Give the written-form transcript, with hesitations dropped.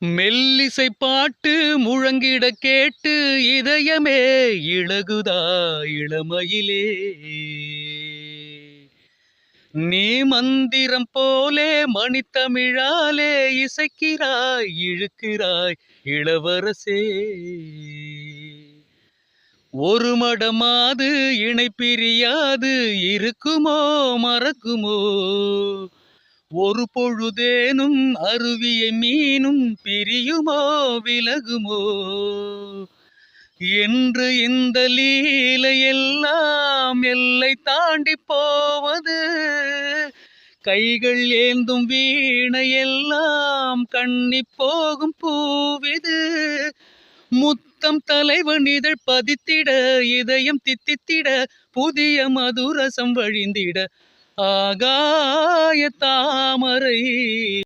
மெல்லிசை பாட்டு முழங்கிட கேட்டு இதயமே இழகுதா இளமையிலே. நீ மந்திரம் போலே மணித்தமிழாலே இசைக்கிறாய் இழுக்கிறாய் இளவரசே. ஒரு மடமாது இணை பிரியாது இருக்குமோ மறக்குமோ. ஒரு பொழுதேனும் அருவியை மீனும் பிரியுமோ விலகுமோ. என்று இந்த லீலை எல்லாம் எல்லை தாண்டி போவது. கைகள் ஏந்தும் வீணை எல்லாம் கண்ணி போகும் பூவிது. முத்தம் தலைவன் இதழ் பதித்திட இதயம் தித்தித்திட புதிய மதுரசம் வழிந்திட ஆகாய தாமரை